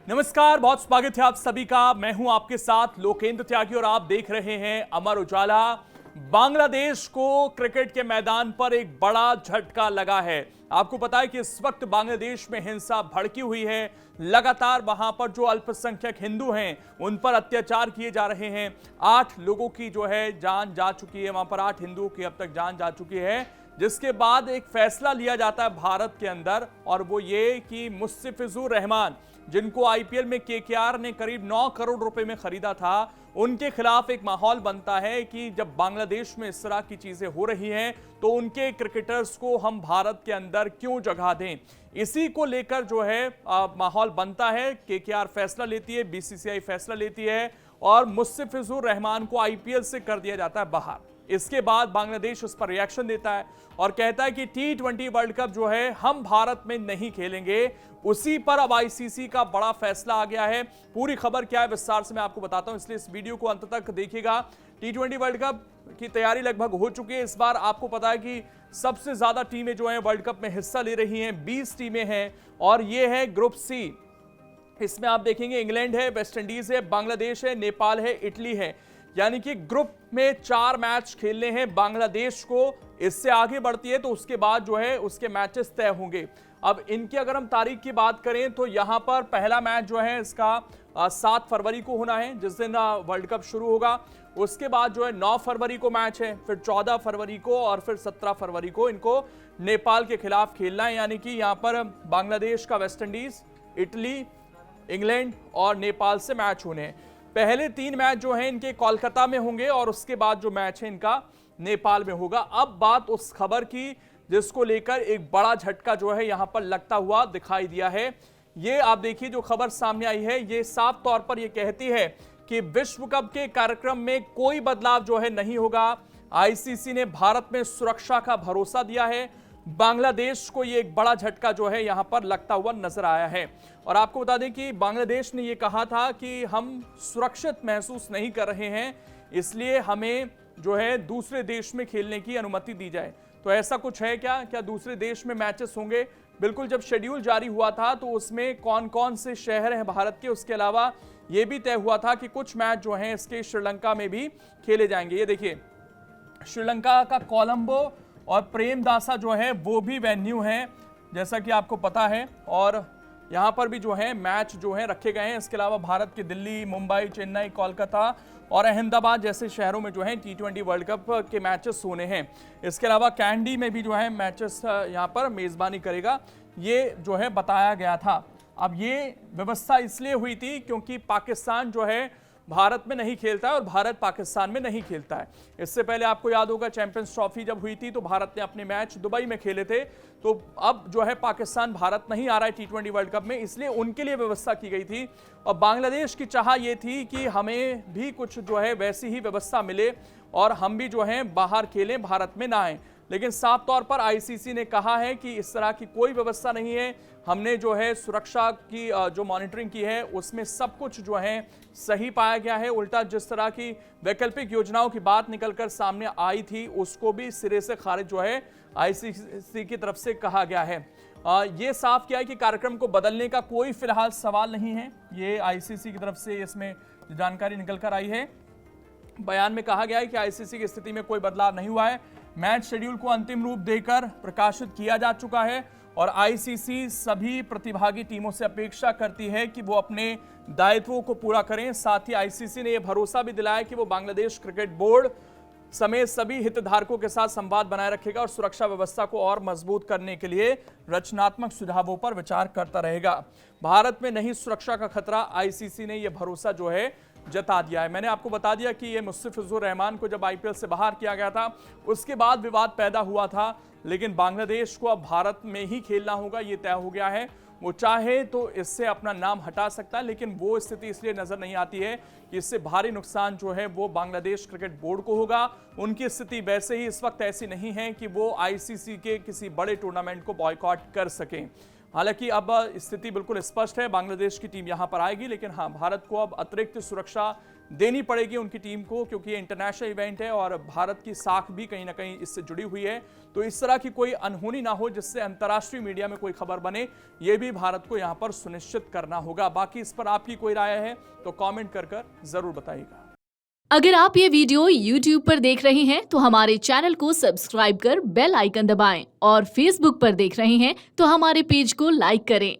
नमस्कार, बहुत स्वागत है आप सभी का। मैं हूं आपके साथ लोकेंद्र त्यागी और आप देख रहे हैं अमर उजाला। बांग्लादेश को क्रिकेट के मैदान पर एक बड़ा झटका लगा है। आपको पता है कि इस वक्त बांग्लादेश में हिंसा भड़की हुई है। लगातार वहां पर जो अल्पसंख्यक हिंदू हैं उन पर अत्याचार किए जा रहे हैं। 8 लोगों की जो है जान जा चुकी है, वहां पर 8 हिंदुओं की अब तक जान जा चुकी है, जिसके बाद एक फैसला लिया जाता है भारत के अंदर, और वो ये कि मुस्तफिजुर रहमान, जिनको आईपीएल में केकेआर ने करीब 9 करोड़ रुपए में खरीदा था, उनके खिलाफ एक माहौल बनता है कि जब बांग्लादेश में इस तरह की चीजें हो रही हैं तो उनके क्रिकेटर्स को हम भारत के अंदर क्यों जगह दें। इसी को लेकर जो है माहौल बनता है। केकेआर फैसला लेती है, बीसीसीआई फैसला लेती है और मुस्तफिजुर रहमान को आईपीएल से कर दिया जाता है बाहर। इसके बाद बांग्लादेश उस पर रिएक्शन देता है और कहता है कि T20 वर्ल्ड कप जो है हम भारत में नहीं खेलेंगे। उसी पर अब आईसीसी का बड़ा फैसला आ गया है। पूरी खबर क्या है विस्तार से मैं आपको बताता हूं, इसलिए इस वीडियो को अंत तक देखिएगा। T20 वर्ल्ड कप की तैयारी लगभग हो चुकी है। इस बार आपको पता है कि सबसे ज्यादा टीमें जो हैं वर्ल्ड कप में हिस्सा ले रही हैं, 20 टीमें हैं और ये है ग्रुप सी। इसमें आप देखेंगे इंग्लैंड है, वेस्ट इंडीज है, बांग्लादेश है, नेपाल है, इटली है। यानी कि ग्रुप में 4 मैच खेलने हैं बांग्लादेश को। इससे आगे बढ़ती है तो उसके बाद जो है उसके मैचेस तय होंगे। अब इनकी अगर हम तारीख की बात करें तो यहां पर पहला मैच जो है इसका 7 फरवरी को होना है, जिस दिन वर्ल्ड कप शुरू होगा। उसके बाद जो है 9 फरवरी को मैच है, फिर 14 फरवरी को और फिर 17 फरवरी को इनको नेपाल के खिलाफ खेलना है। यानी कि यहां पर बांग्लादेश का वेस्ट इंडीज, इटली, इंग्लैंड और नेपाल से मैच होने हैं। पहले 3 मैच जो हैं इनके कोलकाता में होंगे और उसके बाद जो मैच है इनका नेपाल में होगा। अब बात उस खबर की जिसको लेकर एक बड़ा झटका जो है यहां पर लगता हुआ दिखाई दिया है। ये आप देखिए जो खबर सामने आई है, ये साफ तौर पर ये कहती है कि विश्व कप के कार्यक्रम में कोई बदलाव जो है नहीं होगा। आईसीसी ने भारत में सुरक्षा का भरोसा दिया है। बांग्लादेश को ये एक बड़ा झटका जो है यहां पर लगता हुआ नजर आया है। और आपको बता दें कि बांग्लादेश ने ये कहा था कि हम सुरक्षित महसूस नहीं कर रहे हैं, इसलिए हमें जो है दूसरे देश में खेलने की अनुमति दी जाए। तो ऐसा कुछ है क्या दूसरे देश में मैचेस होंगे? बिल्कुल, जब शेड्यूल जारी हुआ था तो उसमें कौन कौन से शहर हैं भारत के, उसके अलावा यह भी तय हुआ था कि कुछ मैच जो हैं इसके श्रीलंका में भी खेले जाएंगे। ये देखिए श्रीलंका का कोलंबो और प्रेमदासा जो है वो भी वेन्यू हैं, जैसा कि आपको पता है। और यहाँ पर भी जो है मैच जो है रखे गए हैं। इसके अलावा भारत के दिल्ली, मुंबई, चेन्नई, कोलकाता और अहमदाबाद जैसे शहरों में जो है T20 वर्ल्ड कप के मैचेस होने हैं। इसके अलावा कैंडी में भी जो है मैचेस यहाँ पर मेज़बानी करेगा, ये जो है बताया गया था। अब ये व्यवस्था इसलिए हुई थी क्योंकि पाकिस्तान जो है भारत में नहीं खेलता है और भारत पाकिस्तान में नहीं खेलता है। इससे पहले आपको याद होगा चैंपियंस ट्रॉफी जब हुई थी तो भारत ने अपने मैच दुबई में खेले थे। तो अब जो है पाकिस्तान भारत नहीं आ रहा है T20 वर्ल्ड कप में, इसलिए उनके लिए व्यवस्था की गई थी। और बांग्लादेश की चाह ये थी कि हमें भी कुछ जो है वैसी ही व्यवस्था मिले और हम भी जो है बाहर खेलें, भारत में ना आए। लेकिन साफ तौर पर आईसीसी ने कहा है कि इस तरह की कोई व्यवस्था नहीं है। हमने जो है सुरक्षा की जो मॉनिटरिंग की है उसमें सब कुछ जो है सही पाया गया है। उल्टा जिस तरह की वैकल्पिक योजनाओं की बात निकलकर सामने आई थी उसको भी सिरे से खारिज जो है आईसीसी की तरफ से कहा गया है। ये साफ किया है कि कार्यक्रम को बदलने का कोई फिलहाल सवाल नहीं है। ये आईसीसी की तरफ से इसमें जानकारी निकल कर आई है। बयान में कहा गया है कि आईसीसी की स्थिति में कोई बदलाव नहीं हुआ है। मैच शेड्यूल को अंतिम रूप देकर प्रकाशित किया जा चुका है और आईसीसी सभी प्रतिभागी टीमों से अपेक्षा करती है कि वो अपने दायित्वों को पूरा करें। साथ ही आईसीसी ने यह भरोसा भी दिलाया कि वो बांग्लादेश क्रिकेट बोर्ड समेत सभी हितधारकों के साथ संवाद बनाए रखेगा और सुरक्षा व्यवस्था को और मजबूत करने के लिए रचनात्मक सुझावों पर विचार करता रहेगा। भारत में नहीं सुरक्षा का खतरा, आईसीसी ने यह भरोसा जो है जता दिया है। मैंने आपको बता दिया कि ये मुस्तफिजुर रहमान को जब आईपीएल से बाहर किया गया था उसके बाद विवाद पैदा हुआ था, लेकिन बांग्लादेश को अब भारत में ही खेलना होगा, ये तय हो गया है। वो चाहे तो इससे अपना नाम हटा सकता है, लेकिन वो स्थिति इसलिए नजर नहीं आती है कि इससे भारी नुकसान जो है वो बांग्लादेश क्रिकेट बोर्ड को होगा। उनकी स्थिति वैसे ही इस वक्त ऐसी नहीं है कि वो आईसीसी के किसी बड़े टूर्नामेंट को बॉयकॉट कर सकें। हालांकि अब स्थिति बिल्कुल स्पष्ट है, बांग्लादेश की टीम यहां पर आएगी, लेकिन हाँ, भारत को अब अतिरिक्त सुरक्षा देनी पड़ेगी उनकी टीम को, क्योंकि ये इंटरनेशनल इवेंट है और भारत की साख भी कहीं ना कहीं इससे जुड़ी हुई है। तो इस तरह की कोई अनहोनी ना हो जिससे अंतर्राष्ट्रीय मीडिया में कोई खबर बने, ये भी भारत को यहां पर सुनिश्चित करना होगा। बाकी इस पर आपकी कोई राय है तो कमेंट कर जरूर बताइएगा। अगर आप ये वीडियो YouTube पर देख रहे हैं तो हमारे चैनल को सब्सक्राइब कर बेल आइकन दबाएं और Facebook पर देख रहे हैं तो हमारे पेज को लाइक करें।